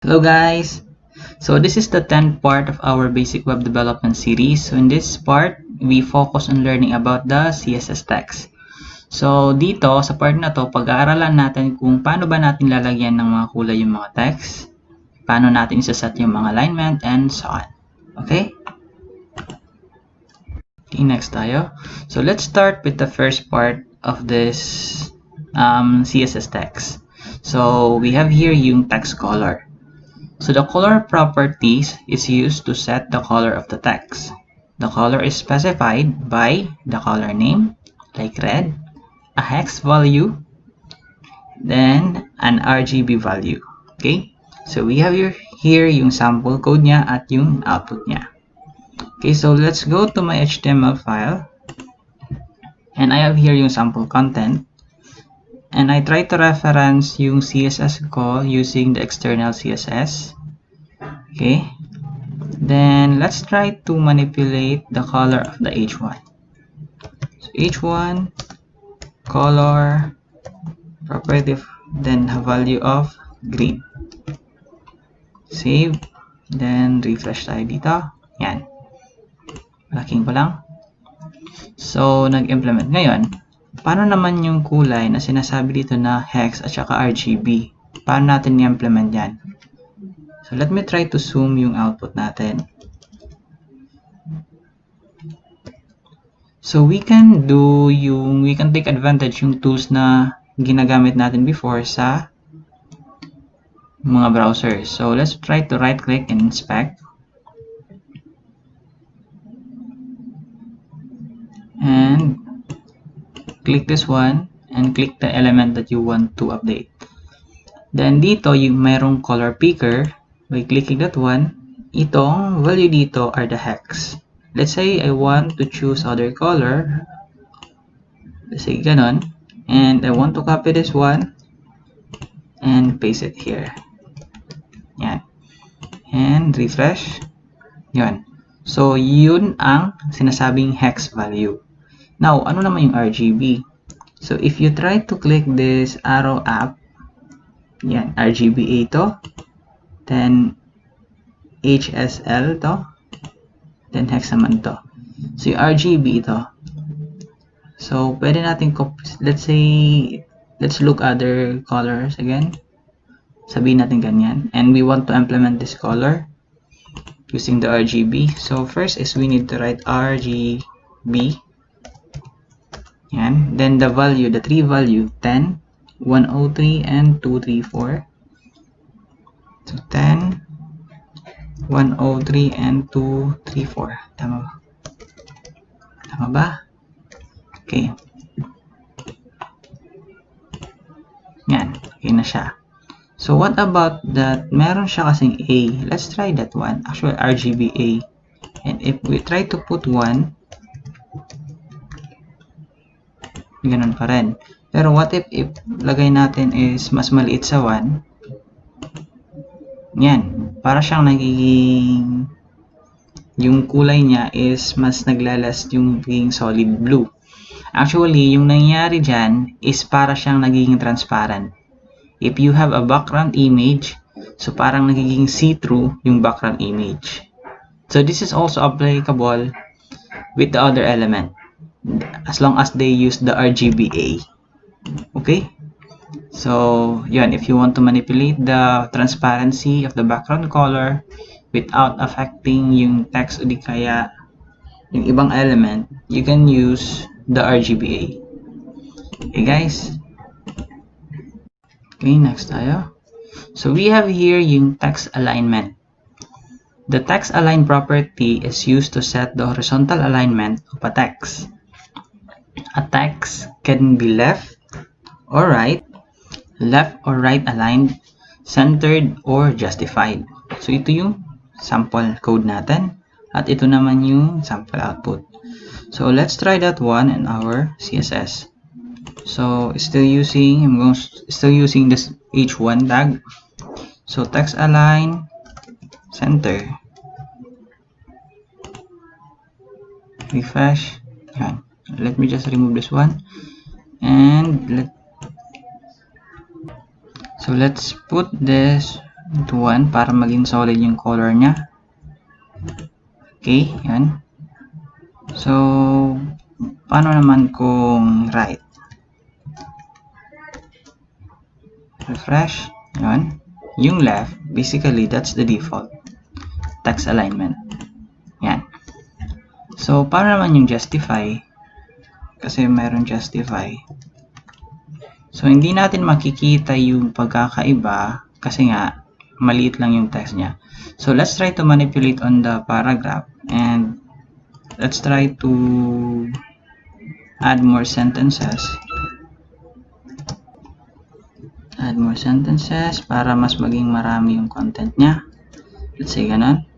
Hello guys! So this is the 10th part of our basic web development series. So in this part, we focus on learning about the CSS text. So dito, sa part na to, pag-aaralan natin kung paano ba natin lalagyan ng mga kulay yung mga text, paano natin isaset yung mga alignment, and so on. Okay? Okay, next tayo. So let's start with the first part of this CSS text. So we have here yung text color. So the color properties is used to set the color of the text. The color is specified by the color name, like red, a hex value, then an RGB value. Okay? So we have here yung sample code niya at yung output niya. Okay, so let's go to my HTML file. And I have here yung sample content. And I try to reference yung CSS ko using the external CSS. Okay. Then let's try to manipulate the color of the H1. So H1 color property, then a value of green. Save. Then refresh tayo dito. Yan. Malaking ko lang. So nag-implement. Ngayon, paano naman yung kulay na sinasabi dito na hex at saka RGB? Paano natin i-implement yan? So let me try to zoom yung output natin. So we can take advantage yung tools na ginagamit natin before sa mga browsers. So let's try to right click and inspect. And click this one and click the element that you want to update. Then dito yung mayroong color picker. By clicking that one, itong value dito are the hex. Let's say I want to choose other color. Let's say ganon. And I want to copy this one and paste it here. Yan. And refresh. Yan. So yun ang sinasabing hex value. Now, ano naman yung RGB? So if you try to click this arrow up, yan, RGBA to, then HSL to, then hex naman to. So yung RGB ito. So pwede natin, let's look other colors again. Sabihin natin ganyan. And we want to implement this color using the RGB. So first is we need to write RGB. Yan. Then the value, the three value, 10, 103, and 234. So 10, 103, and 234. Tama ba? Tama ba? Okay. Yan. Okay na siya. So what about that? Meron siya kasing A. Let's try that one. Actually, RGBA. And if we try to put 1, ganun pa rin. Pero what if lagay natin is mas maliit sa 1? Yan. Para siyang nagiging, yung kulay niya is mas naglalast yung naging solid blue. Actually, yung nangyari dyan is para siyang nagiging transparent. If you have a background image, so parang nagiging see-through yung background image. So this is also applicable with the other element, as long as they use the RGBA. Okay? So, yun, if you want to manipulate the transparency of the background color without affecting yung text o di kaya yung ibang element, you can use the RGBA. Okay, guys? Okay, next tayo. So, we have here yung text alignment. The text align property is used to set the horizontal alignment of a text. A text can be left or right aligned, centered, or justified. So, ito yung sample code natin. At ito naman yung sample output. So, let's try that one in our CSS. So, still using this H1 tag. So, text align, center. Refresh. Yan. Let me just remove this one. And let's put this Ito 1 para maging solid yung color niya. Okay, yan. So, paano naman kung right? Refresh. Yan. Yung left, basically, that's the default text alignment. Yan. So, paano naman yung justify? Kasi meron justify. So, hindi natin makikita yung pagkakaiba kasi nga, maliit lang yung text niya. So, let's try to manipulate on the paragraph and let's try to add more sentences. Add more sentences para mas maging marami yung content niya. Let's say ganun.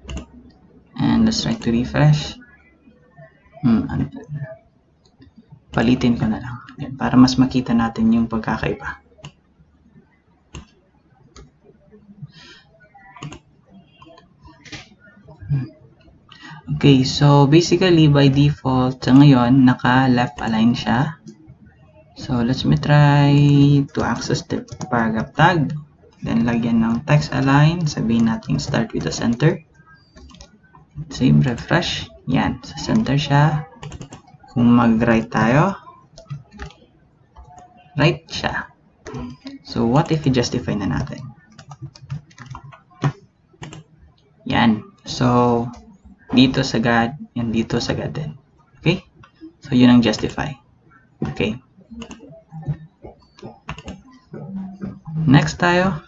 And let's try to refresh. Palitin ko na lang. Yan, para mas makita natin yung pagkakaiba. Okay, so basically by default, sa ngayon, naka-left align siya. So let's try to access the paragraph tag. Then lagyan ng text align. Sabihin natin start with the center. Save, refresh. Yan, sa center siya. Kung mag-right tayo, right siya. So what if i-justify na natin? Yan. So dito sagad, yan dito sagad din. Okay? So yun ang justify. Okay. Next tayo.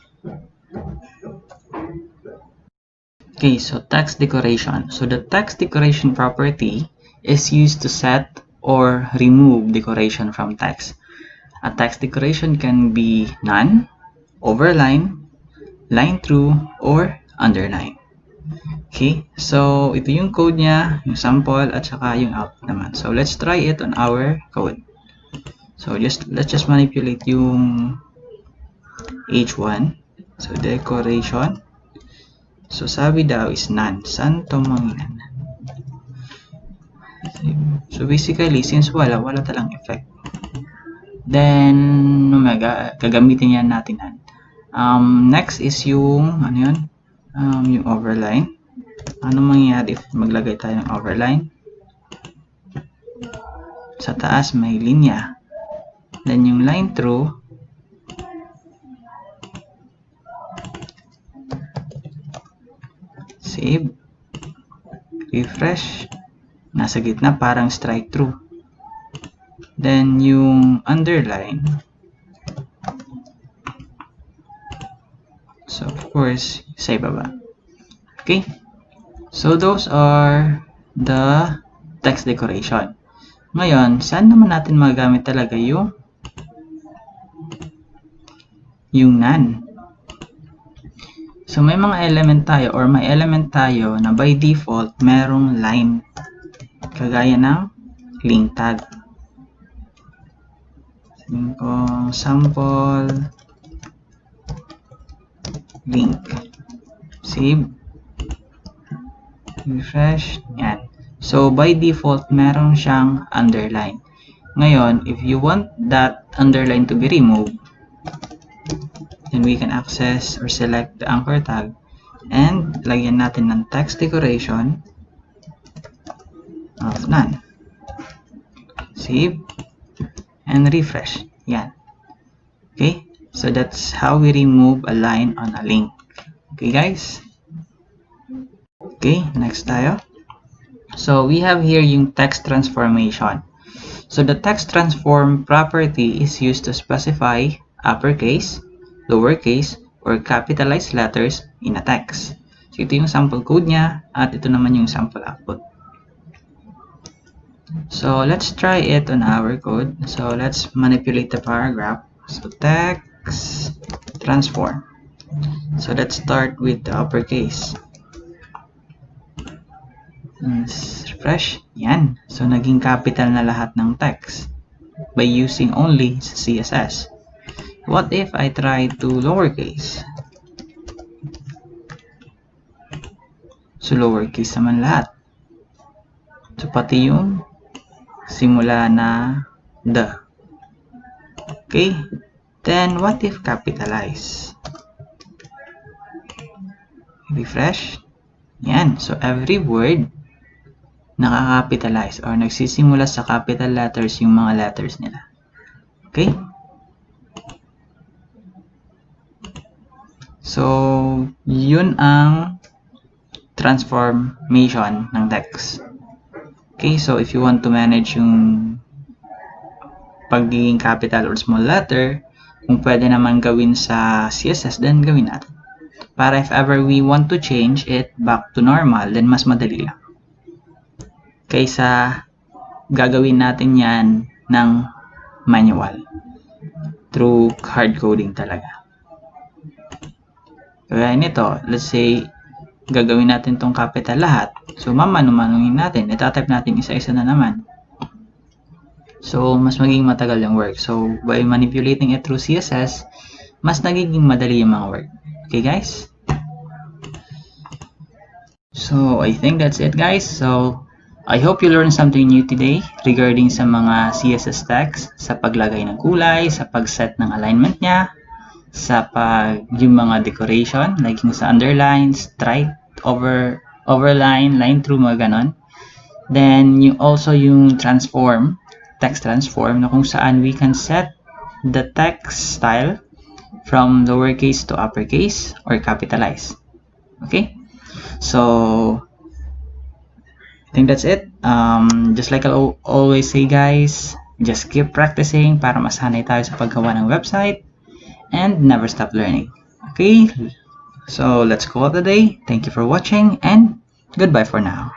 Okay, so text decoration. So the text decoration property is used to set or remove decoration from text. A text decoration can be none, overline, line through, or underline. Okay, so ito yung code niya, yung sample, at saka yung out naman. So let's try it on our code. So let's just manipulate yung H1. So decoration. So sabi daw is none. Saan to manginan? So basically, since wala talang effect. Then, gagamitin yan natin. Next is yung, ano yun? Yung overline. Ano mangyayari if maglagay tayo ng overline? Sa taas may linya. Then yung line through, save, refresh, nasa gitna parang strike through. Then yung underline, so of course sa ibaba. Okay, so those are the text decoration. Ngayon, saan naman natin magagamit talaga yung none? So may mga element tayo or may element tayo na by default merong line kagaya ng link tag. Sabihin ko sample link. Save. Refresh. Yan. So by default meron siyang underline. Ngayon, if you want that underline to be removed, then we can access or select the anchor tag and lagyan natin ng text decoration of none. Save and refresh. Yan. Okay, so that's how we remove a line on a link. Okay guys? Okay, next tayo. So we have here yung text transformation. So the text transform property is used to specify uppercase, lowercase, or capitalized letters in a text. So ito yung sample code niya at ito naman yung sample output. So let's try it on our code. So let's manipulate the paragraph. So text transform. So let's start with the uppercase. Refresh. Yan. So naging capital na lahat ng text by using only CSS. What if I try to lowercase? So lowercase naman lahat. So pati yung simula na the. Okay? Then what if capitalize? Refresh. Yan. So, every word nakaka-capitalize or nagsisimula sa capital letters yung mga letters nila. Okay? So, yun ang transformation ng text. Okay, so if you want to manage yung pagiging capital or small letter, kung pwede naman gawin sa CSS, then gawin natin. Para if ever we want to change it back to normal, then mas madali lang. Kaysa gagawin natin yan ng manual through hard coding talaga. Kaya nito, let's say, gagawin natin tong capital lahat. So, mamano-manuhin natin. Itatype natin isa-isa na naman. So, mas magiging matagal yung work. So, by manipulating it through CSS, mas nagiging madali yung mga work. Okay, guys? So, I think that's it, guys. So, I hope you learned something new today regarding sa mga CSS text, sa paglagay ng kulay, sa pag-set ng alignment niya, sa yung mga decoration, like yung sa underline, stripe, overline, line through, mga ganon. Then, yung transform, text transform, na kung saan we can set the text style from lowercase to uppercase or capitalize. Okay? So, I think that's it. Just like I always say, guys, just keep practicing para masanay tayo sa paggawa ng website and never stop learning. Okay? So, let's call it a day. Thank you for watching and goodbye for now.